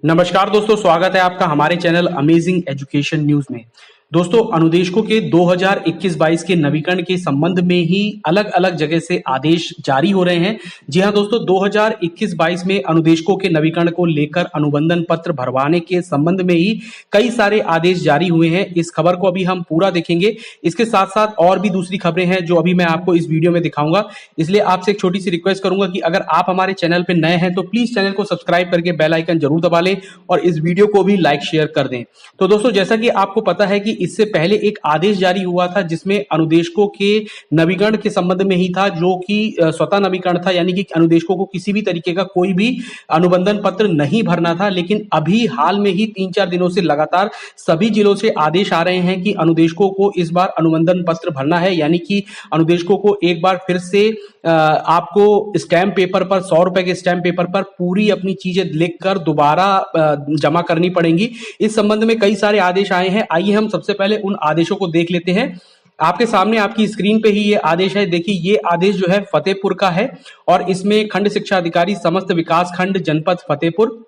नमस्कार दोस्तों, स्वागत है आपका हमारे चैनल अमेजिंग एजुकेशन न्यूज में। दोस्तों, अनुदेशकों के 2021-22 के नवीकरण के संबंध में ही अलग अलग जगह से आदेश जारी हो रहे हैं। जी हां दोस्तों, 2021-22 में अनुदेशकों के नवीकरण को लेकर अनुबंधन पत्र भरवाने के संबंध में ही कई सारे आदेश जारी हुए हैं। इस खबर को अभी हम पूरा देखेंगे। इसके साथ साथ और भी दूसरी खबरें हैं जो अभी मैं आपको इस वीडियो में दिखाऊंगा। इसलिए आपसे एक छोटी सी रिक्वेस्ट करूंगा कि अगर आप हमारे चैनल पर नए हैं तो प्लीज चैनल को सब्सक्राइब करके बेल आइकन जरूर दबा लें और इस वीडियो को भी लाइक शेयर कर दें। तो दोस्तों, जैसा कि आपको पता है कि इससे पहले एक आदेश जारी हुआ था जिसमें अनुदेशकों के नवीकरण के संबंध में ही था, जो कि स्वतः नवीकरण था, यानी कि अनुदेशकों को किसी भी तरीके का कोई भी अनुबंधन पत्र नहीं भरना था। लेकिन अभी हाल में ही 3-4 दिनों से लगातार सभी जिलों से आदेश आ रहे हैं कि अनुदेशकों को इस बार अनुबंधन पत्र भरना है, यानी कि अनुदेशकों को एक बार फिर से आपको स्टैम्प पेपर पर 100 रुपए के स्टैम्प पेपर पर पूरी अपनी चीजें लिखकर दोबारा जमा करनी पड़ेंगी। इस संबंध में कई सारे आदेश आए हैं। आइए हम सबसे पहले उन आदेशों को देख लेते हैं। आपके सामने आपकी स्क्रीन पे ही ये आदेश है। देखिए, ये आदेश जो है फतेहपुर का है और इसमें खंड शिक्षा अधिकारी समस्त विकास खंड जनपद फतेहपुर,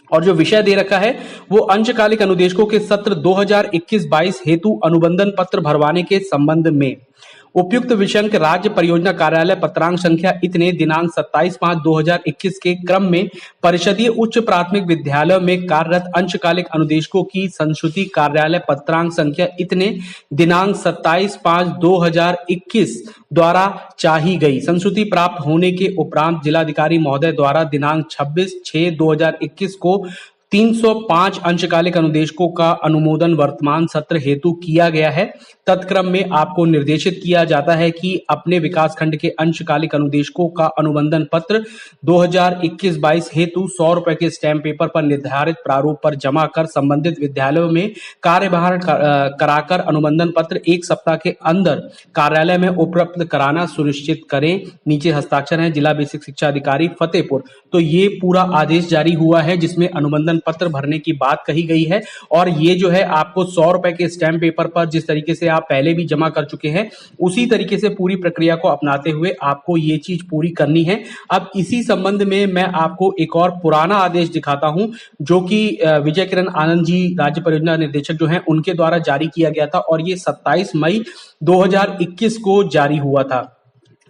और जो विषय दे रखा है वो अंशकालिक अनुदेशकों के सत्र 2021-22 हेतु अनुबंधन पत्र भरवाने के संबंध में उपयुक्त विषयांक राज्य परियोजना कार्यालय पत्रांक संख्या इतने दिनांक 27/5/2021 के क्रम में परिषदीय उच्च प्राथमिक विद्यालय में कार्यरत अंशकालिक अनुदेशकों की संस्तुति कार्यालय पत्रांक संख्या इतने दिनांक 27/5/2021 द्वारा चाही गई संस्तुति प्राप्त होने के उपरांत जिलाधिकारी महोदय द्वारा दिनांक 26/6/2021 को 305 अंशकालिक अनुदेशकों का अनुमोदन वर्तमान सत्र हेतु किया गया है। तत्क्रम में आपको निर्देशित किया जाता है कि अपने विकासखंड के अंशकालिक अनुदेशकों का अनुबंधन पत्र 2021-22 हेतु 100 रुपए के स्टैम्प पेपर पर निर्धारित प्रारूप पर जमा कर संबंधित विद्यालयों में कार्यभार कराकर अनुबंधन पत्र 1 सप्ताह के अंदर कार्यालय में उपलब्ध कराना सुनिश्चित करें। नीचे हस्ताक्षर है जिला बेसिक शिक्षा अधिकारी फतेहपुर। तो ये पूरा आदेश जारी हुआ है जिसमें अनुबंधन पत्र भरने की बात कही गई है। और ये जो है आपको 100 रुपए के स्टैम्प पेपर पर जिस तरीके से आप पहले भी जमा कर चुके हैं उसी तरीके से पूरी प्रक्रिया को अपनाते हुए आपको ये चीज पूरी करनी है। अब इसी संबंध में मैं आपको एक और पुराना आदेश दिखाता हूं जो कि विजय किरण आनंद जी राज्य परियोजना निर्देशक जो हैं उनके द्वारा जारी किया गया था और ये 27 मई 2021 को जारी हुआ था।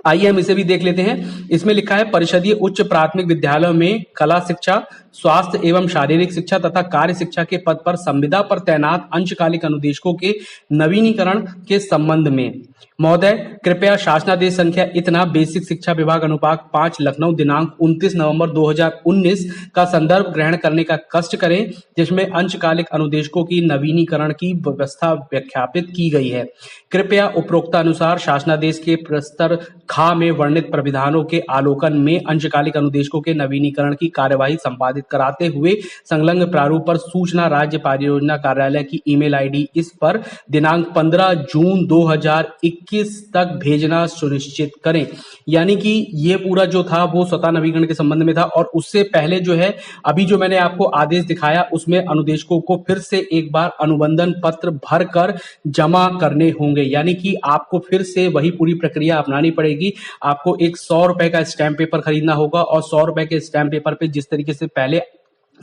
आइए हम इसे भी देख लेते हैं। इसमें लिखा है परिषदीय उच्च प्राथमिक विद्यालयों में कला शिक्षा, स्वास्थ्य एवं शारीरिक शिक्षा तथा कार्य शिक्षा के पद पर संविदा पर तैनात अंशकालिक अनुदेशकों के नवीनीकरण के संबंध में महोदय कृपया शासनादेश संख्या इतना बेसिक शिक्षा विभाग अनुभाग 5 लखनऊ दिनांक 29 नवंबर 2019 का संदर्भ ग्रहण करने का कष्ट करें, जिसमें अंशकालिक अनुदेशकों की नवीनीकरण की व्यवस्था व्याख्यापित की गई है। कृपया उपरोक्त अनुसार शासनादेश के प्रस्तर खा में वर्णित प्राविधानों के आलोकन में अंशकालिक अनुदेशकों के नवीनीकरण की कार्यवाही संपादित कराते हुए संलग्न प्रारूप पर सूचना राज्य परियोजना कार्यालय की ईमेल आईडी इस पर दिनांक 15 जून 2021 तक भेजना सुनिश्चित करें। यानी कि ये पूरा जो था वो स्वतः नवीकरण के संबंध में था और उससे पहले जो है अभी जो मैंने आपको आदेश दिखाया उसमें अनुदेशकों को फिर से एक बार अनुबंधन पत्र भरकर जमा करने होंगे। यानी कि आपको फिर से वही पूरी प्रक्रिया अपनानी पड़ेगी। आपको एक 100 रुपए का स्टैम्प पेपर खरीदना होगा और 100 रुपए के स्टैम्प पेपर पे जिस तरीके से पहले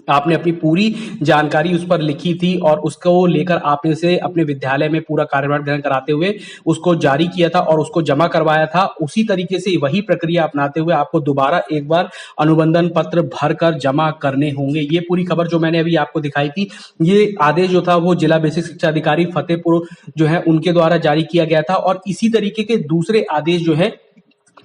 आपने अपनी पूरी जानकारी उस पर लिखी थी और उसको लेकर आपने से अपने विद्यालय में पूरा कार्यभार ग्रहण कराते हुए उसको जारी किया था और उसको जमा करवाया था, उसी तरीके से वही प्रक्रिया अपनाते हुए आपको दोबारा एक बार अनुबंधन पत्र भरकर जमा करने होंगे। ये पूरी खबर जो मैंने अभी आपको दिखाई थी, ये आदेश जो था वो जिला बेसिक शिक्षा अधिकारी फतेहपुर जो है उनके द्वारा जारी किया गया था। और इसी तरीके के दूसरे आदेश जो है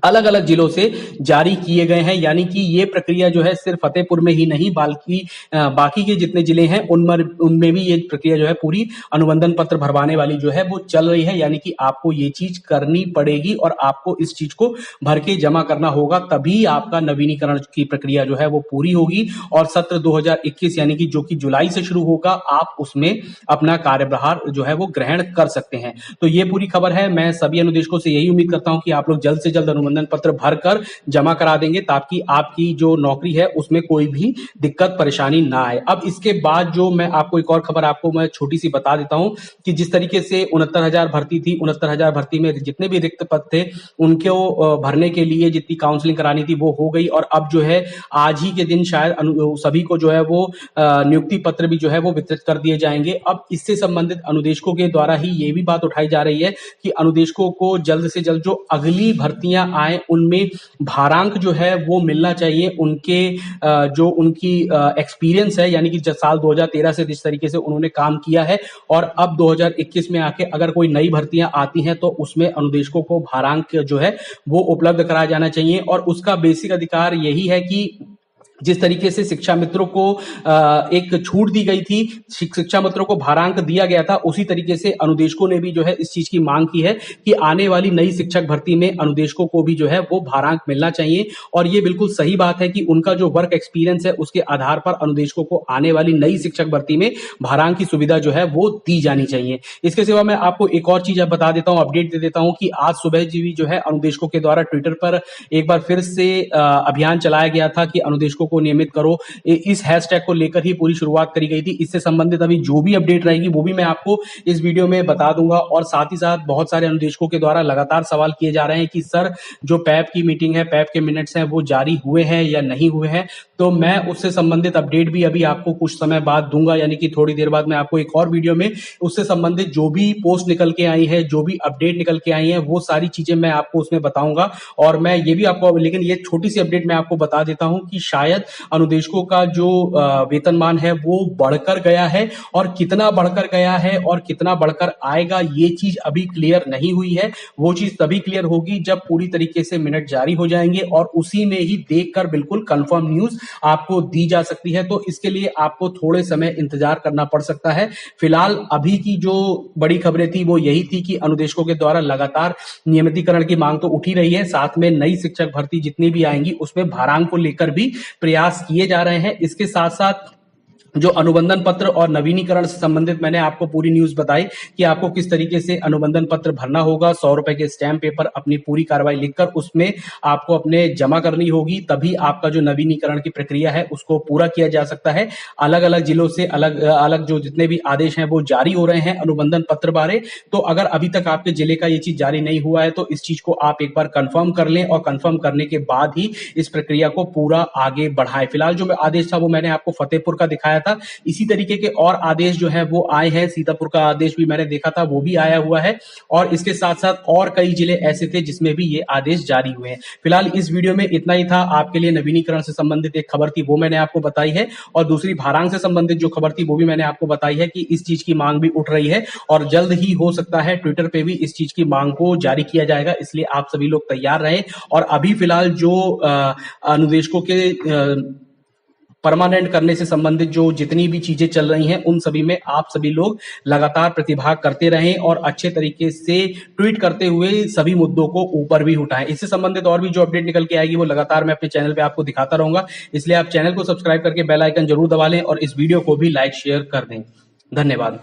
अलग अलग जिलों से जारी किए गए हैं। यानी कि ये प्रक्रिया जो है सिर्फ फतेहपुर में ही नहीं बल्कि बाकी के जितने जिले हैं उनमें भी ये प्रक्रिया जो है पूरी अनुबंधन पत्र भरवाने वाली जो है वो चल रही है। यानी कि आपको ये चीज करनी पड़ेगी और आपको इस चीज को भर के जमा करना होगा, तभी आपका नवीनीकरण की प्रक्रिया जो है वो पूरी होगी और सत्र 2021 यानी कि जो कि जुलाई से शुरू होगा आप उसमें अपना कार्यभार जो है वो ग्रहण कर सकते हैं। तो ये पूरी खबर है। मैं सभी अनुदेशकों से यही उम्मीद करता हूं कि आप लोग जल्द से जल्द अनुबंधन अनुबंधन पत्र भरकर जमा करा देंगे ताकि आपकी जो नौकरी है उसमें कोई भी दिक्कत परेशानी ना आए। अब इसके बाद जो मैं आपको एक और खबर आपको मैं छोटी सी बता देता हूं कि जिस तरीके से 69,000 भर्ती थी, 69,000 भर्ती में जितने भी रिक्त पद थे उनको भरने के लिए जितनी काउंसलिंग करानी थी वो हो गई और अब जो है आज ही के दिन शायद सभी को जो है वो नियुक्ति पत्र भी जो है वो वितरित कर दिए जाएंगे। अब इससे संबंधित अनुदेशकों के द्वारा ही ये भी बात उठाई जा रही है कि अनुदेशकों को जल्द से जल्द जो अगली भर्तियां आए उनमें भारांक जो है वो मिलना चाहिए। उनके जो उनकी एक्सपीरियंस है यानी कि साल 2013 से जिस तरीके से उन्होंने काम किया है और अब 2021 में आके अगर कोई नई भर्तियां आती हैं तो उसमें अनुदेशकों को भारांक जो है वो उपलब्ध कराया जाना चाहिए और उसका बेसिक अधिकार यही है कि जिस तरीके से शिक्षा मित्रों को एक छूट दी गई थी, शिक्षा मित्रों को भारांक दिया गया था, उसी तरीके से अनुदेशकों ने भी जो है इस चीज की मांग की है कि आने वाली नई शिक्षक भर्ती में अनुदेशकों को भी जो है वो भारांक मिलना चाहिए और ये बिल्कुल सही बात है कि उनका जो वर्क एक्सपीरियंस है उसके आधार पर अनुदेशकों को आने वाली नई शिक्षक भर्ती में भारांक की सुविधा जो है वो दी जानी चाहिए। इसके सिवा मैं आपको एक और चीज बता देता हूं, अपडेट दे देता हूं कि आज सुबह जी जो है अनुदेशकों के द्वारा ट्विटर पर एक बार फिर से अभियान चलाया गया था कि अनुदेशकों को नियमित करो। इस हैशटैग को लेकर ही पूरी शुरुआत करी गई थी। इससे संबंधित अभी जो भी अपडेट रहेगी वो भी मैं आपको इस वीडियो में बता दूंगा और साथ ही साथ बहुत सारे अनुदेशकों के द्वारा लगातार सवाल किए जा रहे हैं कि सर जो पैप की मीटिंग है, पैप के मिनट्स हैं वो जारी हुए हैं या नहीं हुए हैं, तो मैं उससे संबंधित अपडेट भी अभी आपको कुछ समय बाद दूंगा, यानी कि थोड़ी देर बाद मैं आपको एक और वीडियो में उससे संबंधित जो भी पोस्ट निकल के आई है, जो भी अपडेट निकल के आई है, वो सारी चीजें मैं आपको उसमें बताऊंगा। और मैं ये भी आपको, लेकिन ये छोटी सी अपडेट मैं आपको बता देता हूं कि शायद अनुदेशकों का जो वेतनमान है वो बढ़कर गया है और कितना बढ़कर गया है और कितना बढ़कर आएगा ये चीज अभी क्लियर नहीं हुई है। वो चीज तभी क्लियर होगी जब पूरी तरीके से मिनट जारी हो जाएंगे और उसी में ही देखकर बिल्कुल कंफर्म न्यूज आपको दी जा सकती है। तो इसके लिए आपको थोड़े समय इंतजार करना पड़ सकता है। फिलहाल अभी की जो बड़ी खबरें थी वो यही थी कि अनुदेशकों के द्वारा लगातार नियमितीकरण की मांग तो उठी रही है, साथ में नई शिक्षक भर्ती जितनी भी आएंगी उसमें भारांक को लेकर भी प्रयास किए जा रहे हैं। इसके साथ साथ जो अनुबंधन पत्र और नवीनीकरण से संबंधित मैंने आपको पूरी न्यूज बताई कि आपको किस तरीके से अनुबंधन पत्र भरना होगा। 100 रुपए के स्टैम्प पेपर अपनी पूरी कार्रवाई लिखकर उसमें आपको अपने जमा करनी होगी, तभी आपका जो नवीनीकरण की प्रक्रिया है उसको पूरा किया जा सकता है। अलग अलग जिलों से अलग अलग जो जितने भी आदेश हैं वो जारी हो रहे हैं अनुबंधन पत्र बारे। तो अगर अभी तक आपके जिले का ये चीज जारी नहीं हुआ है तो इस चीज को आप एक बार कंफर्म कर लें और कंफर्म करने के बाद ही इस प्रक्रिया को पूरा आगे बढ़ाएं। फिलहाल जो आदेश था वो मैंने आपको फतेहपुर का दिखाया था, इसी तरीके के और आदेश जो है वो आए हैं। सीतापुर का आदेश भी मैंने देखा था, वो भी आया हुआ है और इसके साथ साथ और कई जिले ऐसे थे जिसमें भी ये आदेश जारी हुए हैं। फिलहाल इस वीडियो में इतना ही था। आपके लिए नवीनीकरण से संबंधित एक खबर थी वो मैंने आपको बताई है और दूसरी भारांक से संबंधित जो खबर थी वो भी मैंने आपको बताई है कि इस चीज की मांग भी उठ रही है और जल्द ही हो सकता है ट्विटर पे भी इस चीज की मांग को जारी किया जाएगा। इसलिए आप सभी लोग तैयार रहें और अभी फिलहाल जो अनुदेशकों के परमानेंट करने से संबंधित जो जितनी भी चीजें चल रही हैं उन सभी में आप सभी लोग लगातार प्रतिभाग करते रहें और अच्छे तरीके से ट्वीट करते हुए सभी मुद्दों को ऊपर भी उठाएं। इससे संबंधित और भी जो अपडेट निकल के आएगी वो लगातार मैं अपने चैनल पे आपको दिखाता रहूंगा, इसलिए आप चैनल को सब्सक्राइब करके बेल आइकन जरूर दबा लें और इस वीडियो को भी लाइक शेयर कर दें। धन्यवाद।